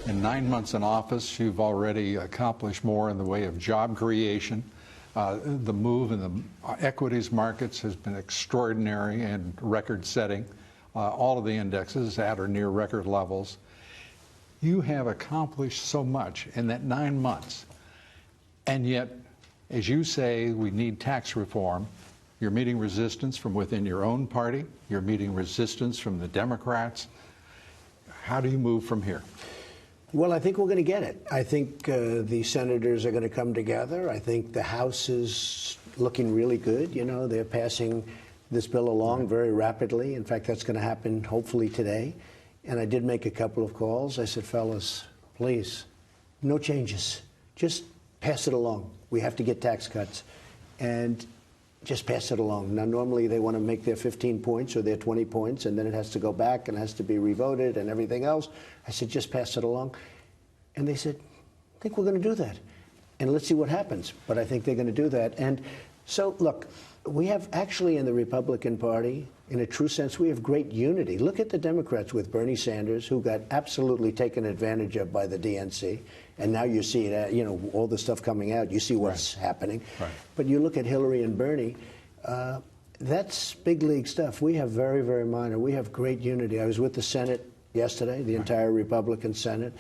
In 9 months in office, you've already accomplished more in the way of job creation. The move in the equities markets has been extraordinary and record-setting. All of the indexes at or near record levels. You have accomplished so much in that 9 months. And yet, as you say, we need tax reform. You're meeting resistance from within your own party. You're meeting resistance from the Democrats. How do you move from here? Well, I think we're going to get it. I think the senators are going to come together. I think the House is looking really good. You know, they're passing this bill along very rapidly. In fact, that's going to happen hopefully today. And I did make a couple of calls. I said, fellas, please, no changes. Just pass it along. We have to get tax cuts. And just pass it along. Now, normally they want to make their 15 points or their 20 points, and then it has to go back and has to be revoted and everything else. I said, just pass it along. And they said, I think we're going to do that. And let's see what happens. But I think they're going to do that. And so, look, we have actually in the Republican Party, in a true sense, we have great unity. Look at the Democrats with Bernie Sanders, who got absolutely taken advantage of by the DNC. And now you see that, you know, all the stuff coming out. You see what's happening. Right. But you look at Hillary and Bernie, that's big league stuff. We have very, very minor. We have great unity. I was with the Senate yesterday, the entire Republican Senate.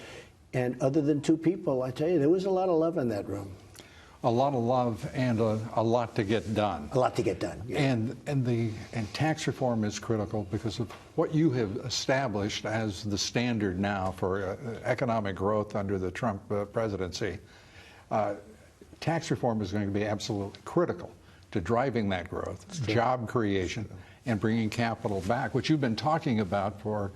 And other than two people, I tell you, there was a lot of love in that room. A lot of love and a lot to get done. A lot to get done. Yeah. And tax reform is critical because of what you have established as the standard now for economic growth under the Trump presidency. Tax reform is going to be absolutely critical to driving that growth, job creation, and bringing capital back, which you've been talking about for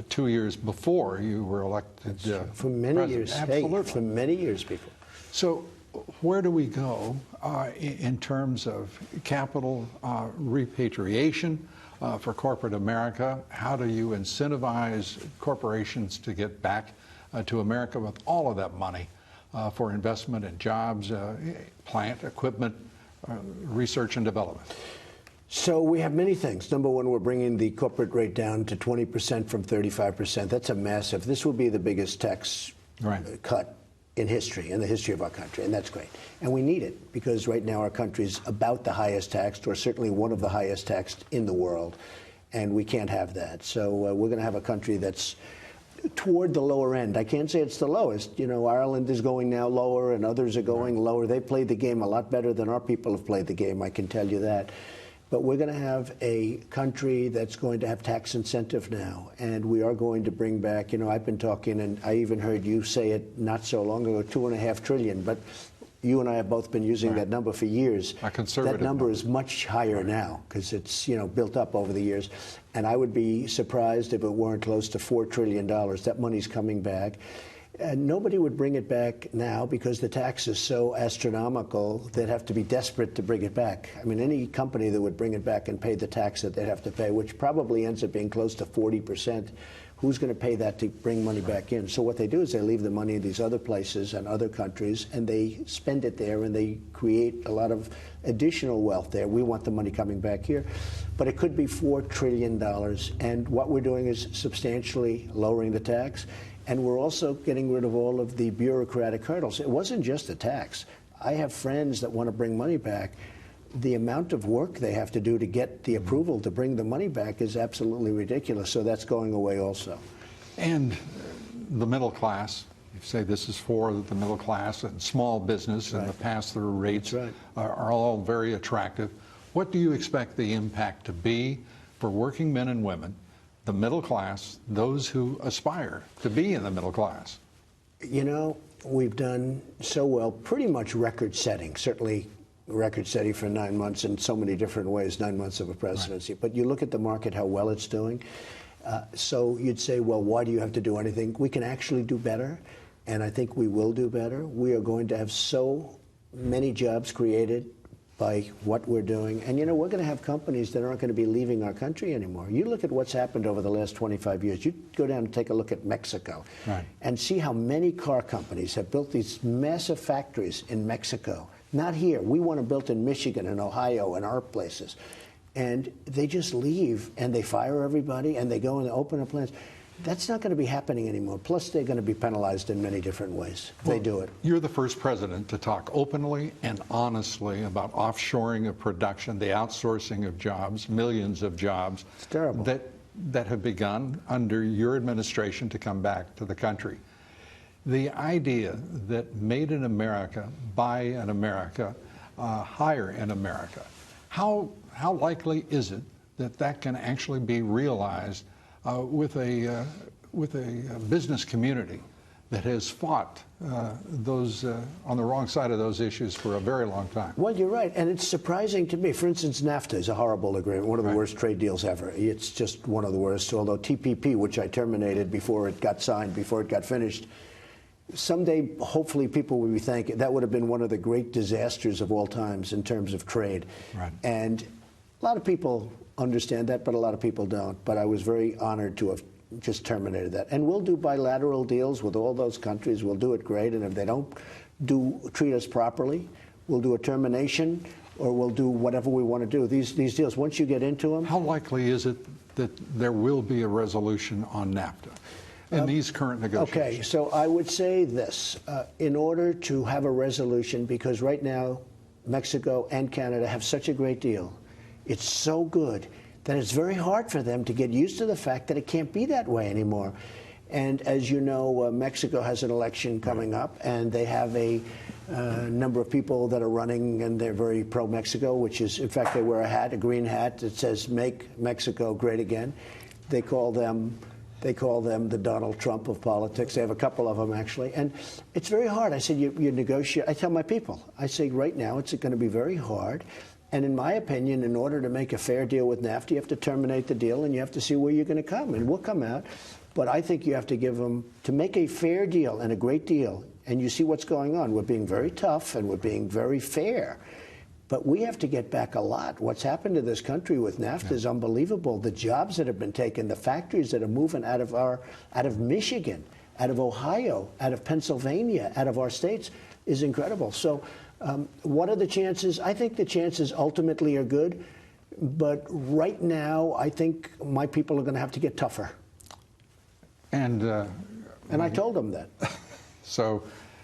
2 years before you were elected. For many years. Absolutely. Hey, for many years before. So where do we go in terms of capital repatriation for corporate America? How do you incentivize corporations to get back to America with all of that money for investment in jobs, plant, equipment, research and development? So we have many things. Number one, we're bringing the corporate rate down to 20% from 35%. That's a massive. This will be the biggest tax cut in history, in the history of our country, and that's great. And we need it because right now our country is about the highest taxed, or certainly one of the highest taxed in the world, and we can't have that. So we're going to have a country that's toward the lower end. I can't say it's the lowest. You know, Ireland is going now lower, and others are going lower. They played the game a lot better than our people have played the game, I can tell you that. But we're going to have a country that's going to have tax incentive now, and we are going to bring back, you know, I've been talking, and I even heard you say it not so long ago, $2.5 trillion, but you and I have both been using that number for years. A conservative that number is much higher now because it's, you know, built up over the years. And I would be surprised if it weren't close to $4 trillion. That money's coming back. And nobody would bring it back now because the tax is so astronomical, they'd have to be desperate to bring it back. I mean, any company that would bring it back and pay the tax that they'd have to pay, which probably ends up being close to 40%, who's going to pay that to bring money back in? So what they do is they leave the money in these other places and other countries, and they spend it there, and they create a lot of additional wealth there. We want the money coming back here. But it could be $4 trillion, and what we're doing is substantially lowering the tax. And we're also getting rid of all of the bureaucratic hurdles. It wasn't just a tax. I have friends that want to bring money back. The amount of work they have to do to get the approval to bring the money back is absolutely ridiculous. So that's going away also. And the middle class, you say this is for the middle class and small business, and the pass-through rates are all very attractive. What do you expect the impact to be for working men and women, the middle class, those who aspire to be in the middle class? You know, we've done so well, pretty much record-setting, certainly record-setting for 9 months in so many different ways, 9 months of a presidency. But you look at the market, how well it's doing. So you'd say, well, why do you have to do anything? We can actually do better, and I think we will do better. We are going to have so many jobs created by what we're doing. And, you know, we're going to have companies that aren't going to be leaving our country anymore. You look at what's happened over the last 25 years. You go down and take a look at Mexico and see how many car companies have built these massive factories in Mexico. Not here. We want to build in Michigan and Ohio and our places. And they just leave, and they fire everybody, and they go and open up plants. That's not going to be happening anymore. Plus, they're going to be penalized in many different ways if they do it. You're the first president to talk openly and honestly about offshoring of production, the outsourcing of jobs, millions of jobs It's terrible. that have begun under your administration to come back to the country. The idea that made in America, buy in America, hire in America, how likely is it that that can actually be realized with a business community that has fought those on the wrong side of those issues for a very long time? Well, you're right, and it's surprising to me. For instance, NAFTA is a horrible agreement, one of the worst trade deals ever. It's just one of the worst, although TPP, which I terminated before it got signed, before it got finished, someday, hopefully, people will be thanking. That would have been one of the great disasters of all times in terms of trade. Right. And a lot of people understand that, but a lot of people don't. But I was very honored to have just terminated that. And we'll do bilateral deals with all those countries. We'll do it great. And if they don't treat us properly, we'll do a termination, or we'll do whatever we want to do. These deals, once you get into them. How likely is it that there will be a resolution on NAFTA in these current negotiations? Okay, so I would say this. In order to have a resolution, because right now Mexico and Canada have such a great deal, it's so good that it's very hard for them to get used to the fact that it can't be that way anymore. And as you know, Mexico has an election coming up, and they have a number of people that are running, and they're very pro-Mexico, which is, in fact, they wear a hat, a green hat that says "Make Mexico Great Again." They call them the Donald Trump of politics. They have a couple of them, actually. And it's very hard. I said, you negotiate. I tell my people, I say, right now, it's going to be very hard. And in my opinion, in order to make a fair deal with NAFTA, you have to terminate the deal, and you have to see where you're going to come. And we'll come out. But I think you have to give them, to make a fair deal and a great deal, and you see what's going on. We're being very tough, and we're being very fair. But we have to get back a lot. What's happened to this country with NAFTA is unbelievable. The jobs that have been taken, the factories that are moving out of Michigan, out of Ohio, out of Pennsylvania, out of our states is incredible. So what are the chances? I think the chances ultimately are good. But right now, I think my people are going to have to get tougher. And I told them that. So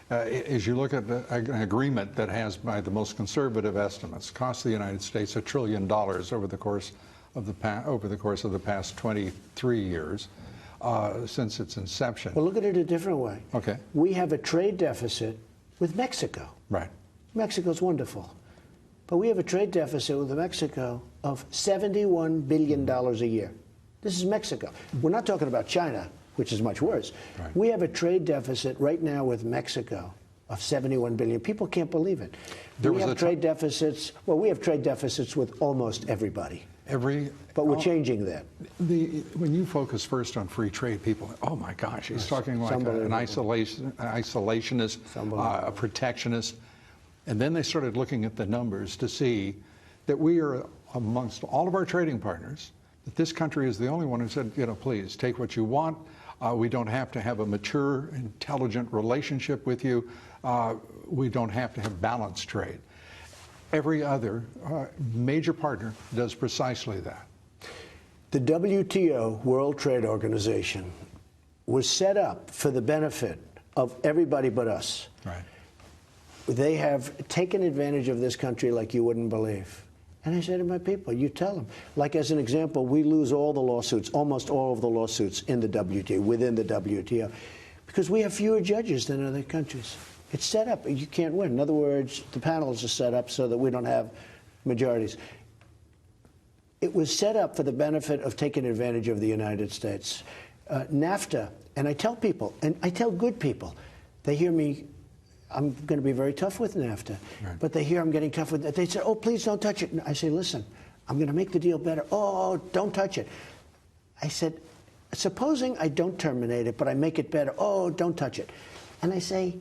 as you look at an agreement that has, by the most conservative estimates, cost the United States $1 trillion over the course of the past 23 years since its inception. Well, look at it a different way. Okay. We have a trade deficit with Mexico. Right. Mexico's wonderful. But we have a trade deficit with Mexico of $71 billion a year. This is Mexico. We're not talking about China, which is much worse. Right. We have a trade deficit right now with Mexico of $71 billion. People can't believe it. We have trade deficits. Well, we have trade deficits with almost everybody. But we're changing that. When you focus first on free trade, people, oh my gosh, he's talking like an isolationist, a protectionist. And then they started looking at the numbers to see that we are, amongst all of our trading partners, that this country is the only one who said, please take what you want. We don't have to have a mature, intelligent relationship with you. We don't have to have balanced trade. Every other major partner does precisely that. The WTO, World Trade Organization, was set up for the benefit of everybody but us. Right. They have taken advantage of this country like you wouldn't believe. And I said to my people, you tell them. Like, as an example, we lose all the lawsuits, almost all of the lawsuits in the WTO, within the WTO, because we have fewer judges than other countries. It's set up. You can't win. In other words, the panels are set up so that we don't have majorities. It was set up for the benefit of taking advantage of the United States. NAFTA, and I tell people, and I tell good people, they hear me, I'm going to be very tough with NAFTA, right. But they hear I'm getting tough with it. They say, oh, please don't touch it. And I say, listen, I'm going to make the deal better. Oh, don't touch it. I said, supposing I don't terminate it, but I make it better. Oh, don't touch it. And I say,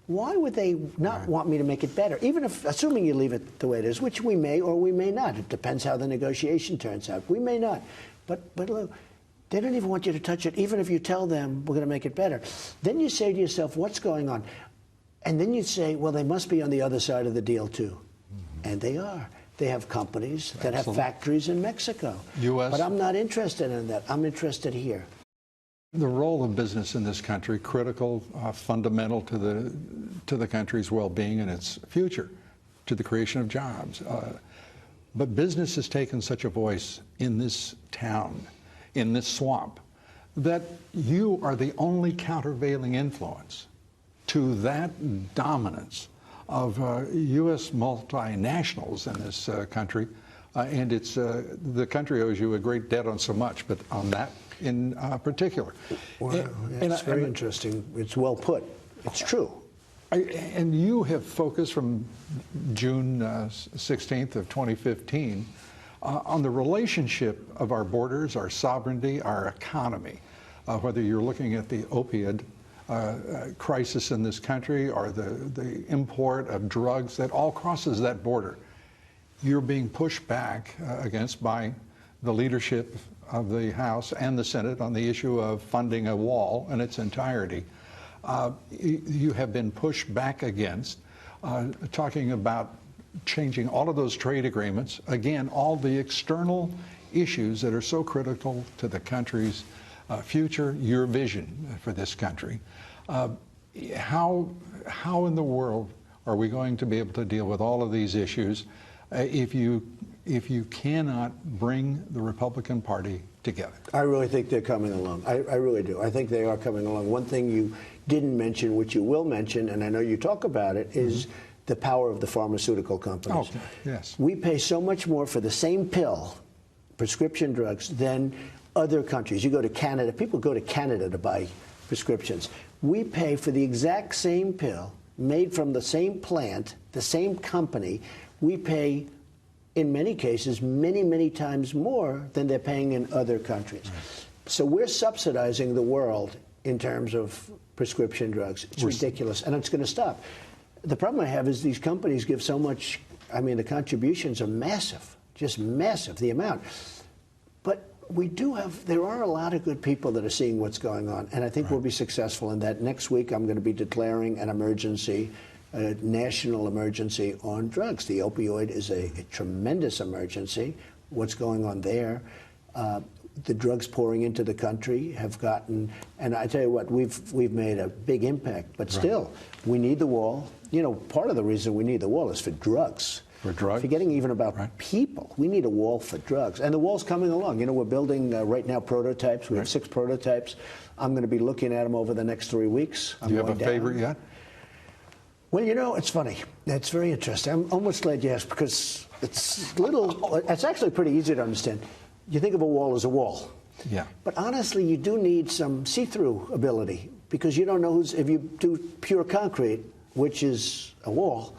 why would they not want me to make it better? Even if, assuming you leave it the way it is, which we may or we may not. It depends how the negotiation turns out. We may not. But look, they don't even want you to touch it, even if you tell them we're going to make it better. Then you say to yourself, what's going on? And then you say, well, they must be on the other side of the deal, too. Mm-hmm. And they are. They have companies that have factories in Mexico. U.S. But I'm not interested in that. I'm interested here. The role of business in this country, critical, fundamental to the country's well-being and its future, to the creation of jobs. But business has taken such a voice in this town, in this swamp, that you are the only countervailing influence to that dominance of U.S. multinationals in this country. And it's the country owes you a great debt on so much, but on that in particular. Wow, it's very interesting. It's well put. It's true. And you have focused from June 16th of 2015 on the relationship of our borders, our sovereignty, our economy, whether you're looking at the opioid crisis in this country or the import of drugs that all crosses that border. You're being pushed back against by the leadership of the House and the Senate on the issue of funding a wall in its entirety. You have been pushed back against, talking about changing all of those trade agreements. Again, all the external issues that are so critical to the country's future, your vision for this country. How in the world are we going to be able to deal with all of these issues if you cannot bring the Republican Party together? I really think they're coming along. I really do. I think they are coming along. One thing you didn't mention, which you will mention, and I know you talk about it, is the power of the pharmaceutical companies. Oh, yes. We pay so much more for the same pill, prescription drugs, than other countries. You go to Canada, people go to Canada to buy prescriptions. We pay for the exact same pill, made from the same plant, the same company. We pay, in many cases, many, many times more than they're paying in other countries. Right. So we're subsidizing the world in terms of prescription drugs. It's ridiculous, and it's going to stop. The problem I have is these companies give so much. I mean, the contributions are massive, just massive, the amount. But we do have, there are a lot of good people that are seeing what's going on, and I think we'll be successful in that. Next week, I'm going to be declaring an emergency, a national emergency on drugs. The opioid is a tremendous emergency. What's going on there? The drugs pouring into the country have gotten, and I tell you what, we've made a big impact, but still, we need the wall. You know, part of the reason we need the wall is for drugs. For drugs? Forgetting even about people. We need a wall for drugs. And the wall's coming along. You know, we're building right now prototypes. We have 6 prototypes. I'm going to be looking at them over the next 3 weeks. Do you have a favorite yet? Well, you know, it's funny. It's very interesting. I'm almost glad you asked, because it's actually pretty easy to understand. You think of a wall as a wall. Yeah. But honestly, you do need some see-through ability, because you don't know if you do pure concrete, which is a wall,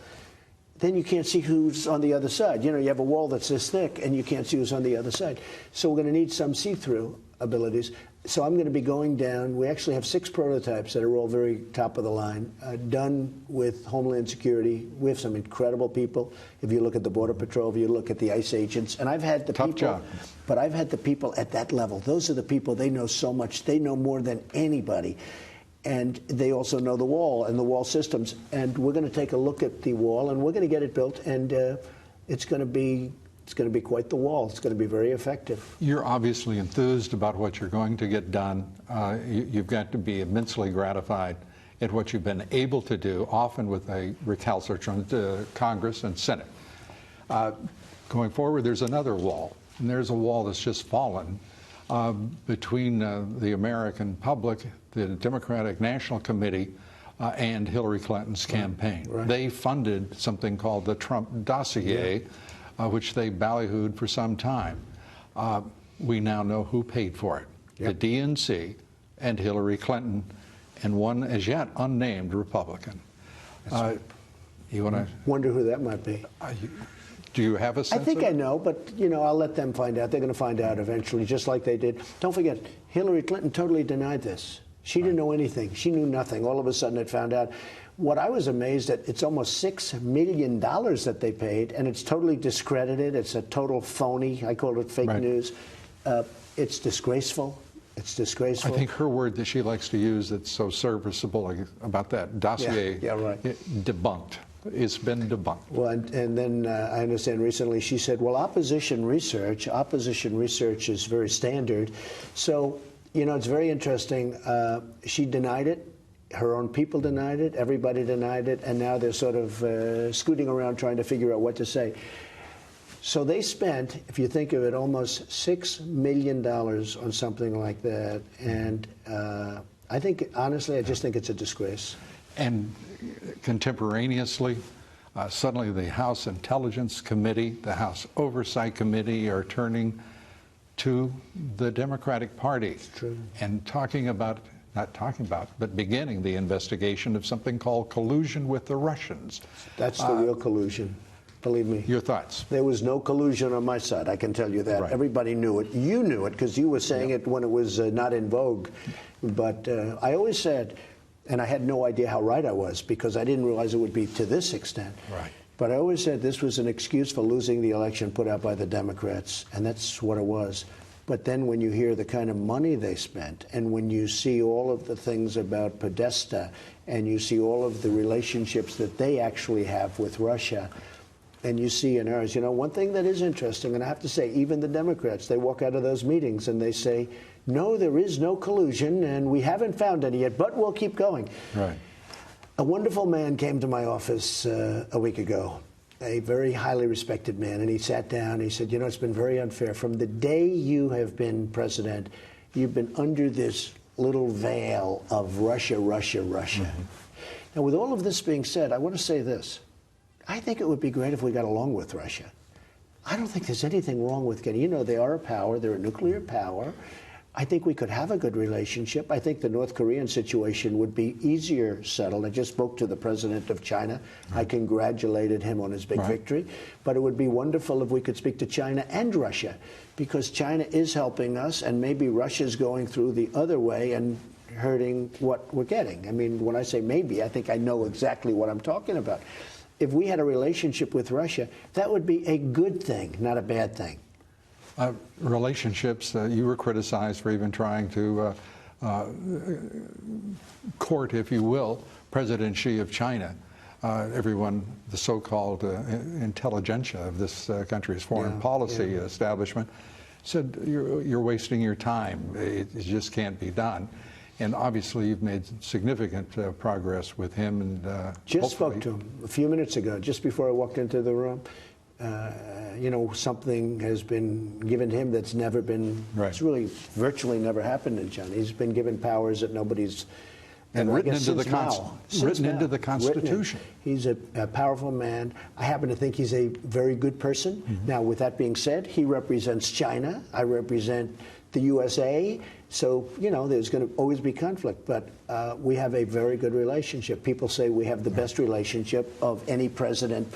then you can't see who's on the other side. You know, you have a wall that's this thick, and you can't see who's on the other side. So we're going to need some see-through abilities. So I'm going to be going down. We actually have 6 prototypes that are all very top of the line, done with Homeland Security. We have some incredible people. If you look at the Border Patrol, if you look at the ICE agents, and I've had the tough job. But I've had the people at that level. Those are the people, they know so much. They know more than anybody. And they also know the wall and the wall systems. And we're going to take a look at the wall, and we're going to get it built, and it's going to be quite the wall. It's going to be very effective. You're obviously enthused about what you're going to get done. You've got to be immensely gratified at what you've been able to do, often with a recalcitrant Congress and Senate. Going forward, there's another wall, and there's a wall that's just fallen between the American public, the Democratic National Committee, and Hillary Clinton's campaign. Right. They funded something called the Trump dossier, which they ballyhooed for some time. We now know who paid for it. Yep. The DNC and Hillary Clinton, and one as yet unnamed Republican. You want to wonder who that might be? Do you have a sense? I think I know, but you know, I'll let them find out. They're going to find out eventually, just like they did. Don't forget, Hillary Clinton totally denied this. She didn't know anything. She knew nothing. All of a sudden, it found out. What I was amazed at, it's almost $6 million that they paid, and it's totally discredited. It's a total phony. I call it fake news. It's disgraceful. It's disgraceful. I think her word that she likes to use that's so serviceable about that dossier, debunked. It's been debunked. Well, and then I understand recently she said, well, opposition research is very standard. So You know, it's very interesting. She denied it. Her own people denied it. Everybody denied it. And now they're sort of scooting around trying to figure out what to say. So they spent, if you think of it, almost $6 million on something like that. And I think, honestly, I just think it's a disgrace. And contemporaneously, suddenly the House Intelligence Committee, the House Oversight Committee are turning to the Democratic Party and but beginning the investigation of something called collusion with the Russians. That's the real collusion. Believe me. Your thoughts? There was no collusion on my side, I can tell you that. Right. Everybody knew it. You knew it because you were saying it when it was not in vogue. But I always said, and I had no idea how right I was because I didn't realize it would be to this extent. Right. But I always said this was an excuse for losing the election put out by the Democrats, and that's what it was. But then when you hear the kind of money they spent, and when you see all of the things about Podesta, and you see all of the relationships that they actually have with Russia, and you see in ours, you know, one thing that is interesting, and I have to say, even the Democrats, they walk out of those meetings and they say, no, there is no collusion, and we haven't found any yet, but we'll keep going. Right. A wonderful man came to my office a week ago, a very highly respected man, and he sat down and he said, you know, it's been very unfair. From the day you have been president, you've been under this little veil of Russia, Russia, Russia. Mm-hmm. Now, with all of this being said, I want to say this. I think it would be great if we got along with Russia. I don't think there's anything wrong with getting, you know, they are a power, they're a nuclear power. I think we could have a good relationship. I think the North Korean situation would be easier settled. I just spoke to the president of China. Right. I congratulated him on his big victory. But it would be wonderful if we could speak to China and Russia, because China is helping us, and maybe Russia's going through the other way and hurting what we're getting. I mean, when I say maybe, I think I know exactly what I'm talking about. If we had a relationship with Russia, that would be a good thing, not a bad thing. Relationships, you were criticized for even trying to court, if you will, President Xi of China. Everyone, the so-called intelligentsia of this country's foreign policy establishment, said you're wasting your time. It just can't be done. And obviously, you've made significant progress with him. And just spoke to him a few minutes ago, just before I walked into the room. You know, something has been given to him that's never been, it's really virtually never happened in China. He's been given powers that nobody's, and written into the Constitution. He's a powerful man. I happen to think he's a very good person. Mm-hmm. Now, with that being said, he represents China. I represent the USA. So, you know, there's going to always be conflict, but we have a very good relationship. People say we have the best relationship of any president,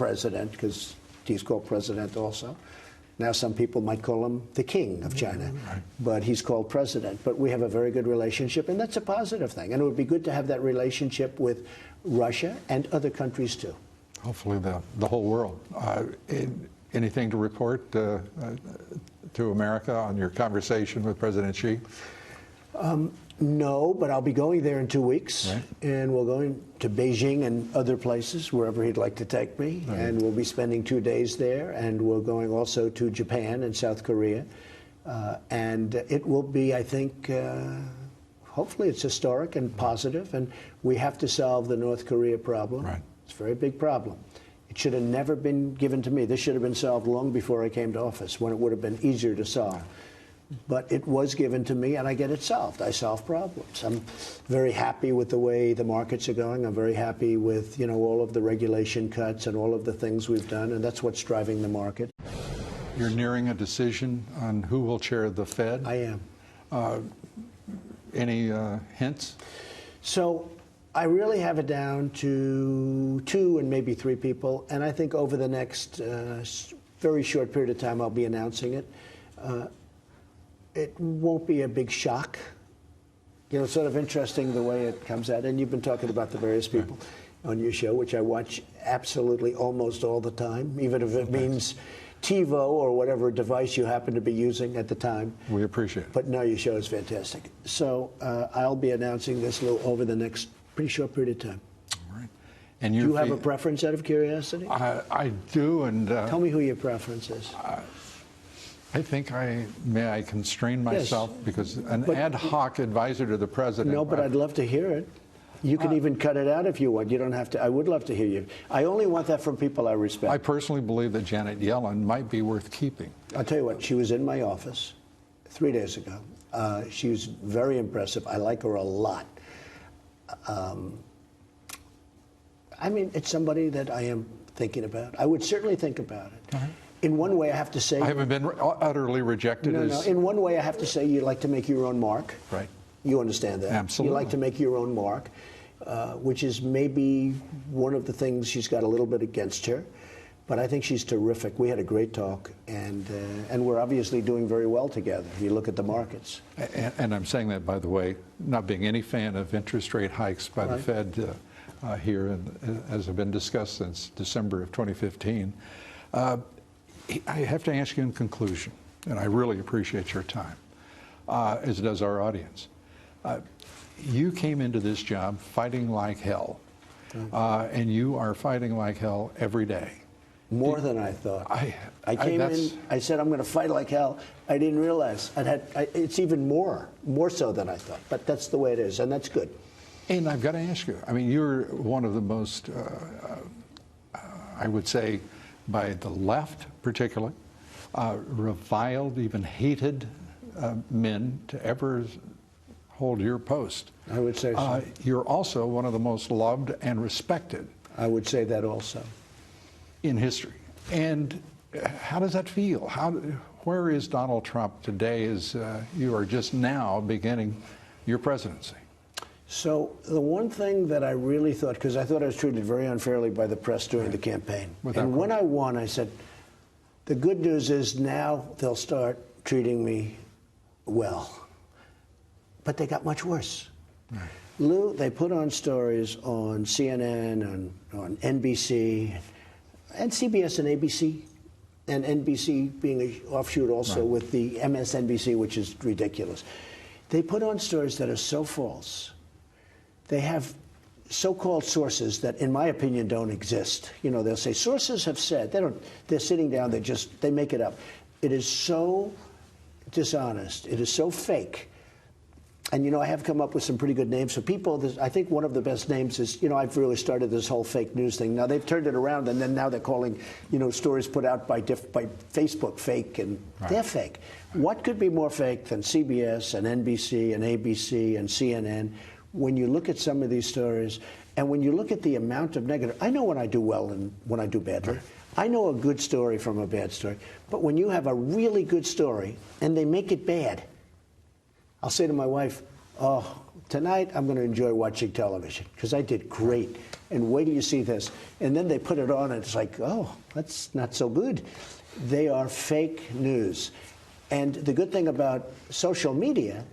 because he's called president also. Now some people might call him the king of China, but he's called president. But we have a very good relationship, and that's a positive thing. And it would be good to have that relationship with Russia and other countries too. Hopefully the whole world. Anything to report to America on your conversation with President Xi? No, but I'll be going there in 2 weeks, and we're going to Beijing and other places, wherever he'd like to take me, and we'll be spending 2 days there, and we're going also to Japan and South Korea, and it will be, I think, hopefully it's historic and positive, and we have to solve the North Korea problem. It's a very big problem. It should have never been given to me. This should have been solved long before I came to office, when it would have been easier to solve. But it was given to me, and I get it solved. I solve problems. I'm very happy with the way the markets are going. I'm very happy with, you know, all of the regulation cuts and all of the things we've done, and that's what's driving the market. You're nearing a decision on who will chair the Fed. I am. Any hints? So I really have it down to 2 and maybe 3 people, and I think over the next very short period of time I'll be announcing it. It won't be a big shock. You know, it's sort of interesting the way it comes out. And you've been talking about the various people on your show, which I watch absolutely almost all the time, even if it means TiVo or whatever device you happen to be using at the time. We appreciate it. But no, your show is fantastic. So I'll be announcing this over the next pretty short period of time. All right. And do you have a preference out of curiosity? I do. And tell me who your preference is. I think may I constrain myself, Yes. because an But- ad hoc advisor to the president. No, but I'd love to hear it. You can even cut it out if you want. You don't have to. I would love to hear you. I only want that from people I respect. I personally believe that Janet Yellen might be worth keeping. I'll tell you what, she was in my office 3 days ago. She was very impressive. I like her a lot. I mean, it's somebody that I am thinking about. I would certainly think about it. In one way, I have to say... I haven't been utterly rejected. No. In one way, I have to say you like to make your own mark. Right. You understand that. Absolutely. You like to make your own mark, which is maybe one of the things she's got a little bit against her. But I think she's terrific. We had a great talk, and we're obviously doing very well together. You look at the markets. And I'm saying that, by the way, not being any fan of interest rate hikes by the Fed here, and as have been discussed since December of 2015. I have to ask you in conclusion, and I really appreciate your time, as does our audience. You came into this job fighting like hell, and you are fighting like hell every day. More than I thought. I came in, I said, I'm going to fight like hell. I didn't realize it's even more so than I thought. But that's the way it is, and that's good. And I've got to ask you, I mean, you're one of the most, I would say, by the left particularly, reviled, even hated men to ever hold your post. I would say so. You're also one of the most loved and respected. I would say that also. In history. And how does that feel? Where is Donald Trump today as you are just now beginning your presidency? So the one thing that I really thought, because I thought I was treated very unfairly by the press during the campaign. And when I won, I said, the good news is now they'll start treating me well. But they got much worse. Right. Lou, they put on stories on CNN and on NBC and CBS and ABC, and NBC being an offshoot also with the MSNBC, which is ridiculous. They put on stories that are so false. They have so-called sources that, in my opinion, don't exist. You know, they'll say, sources have said. They're sitting down, they make it up. It is so dishonest. It is so fake. And, you know, I have come up with some pretty good names for people. I think one of the best names is, you know, I've really started this whole fake news thing. Now, they've turned it around, and then now they're calling, you know, stories put out by Facebook fake, and they're fake. What could be more fake than CBS and NBC and ABC and CNN? When you look at some of these stories, and when you look at the amount of negative, I know when I do well and when I do badly. I know a good story from a bad story. But when you have a really good story and they make it bad, I'll say to my wife, oh, tonight I'm going to enjoy watching television because I did great. And wait till you see this. And then they put it on and it's like, oh, that's not so good. They are fake news. And the good thing about social media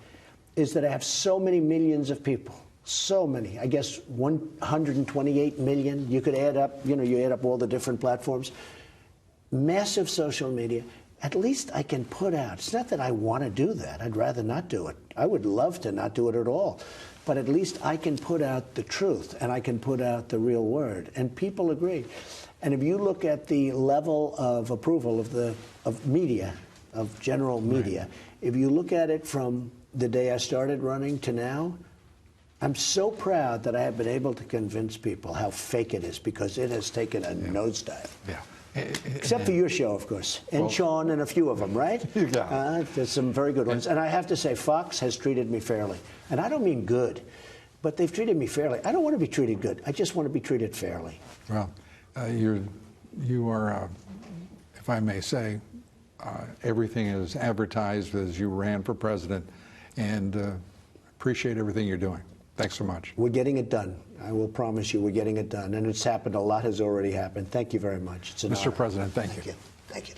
is that I have so many millions of people, so many, I guess 128 million. You could add up, you know, you add up all the different platforms. Massive social media. At least I can put out. It's not that I want to do that. I'd rather not do it. I would love to not do it at all. But at least I can put out the truth and I can put out the real word. And people agree. And if you look at the level of approval of media, of general media, if you look at it from the day I started running to now, I'm so proud that I have been able to convince people how fake it is because it has taken a nosedive. Yeah. Except for your show, of course, and Sean and a few of them, right? You got it. There's some very good ones. And I have to say, Fox has treated me fairly. And I don't mean good, but they've treated me fairly. I don't want to be treated good. I just want to be treated fairly. Well, you are, if I may say, everything is advertised as you ran for president, and appreciate everything you're doing. Thanks so much. We're getting it done. I will promise you we're getting it done. And it's happened. A lot has already happened. Thank you very much. It's an honor. Mr. President, thank you. Thank you.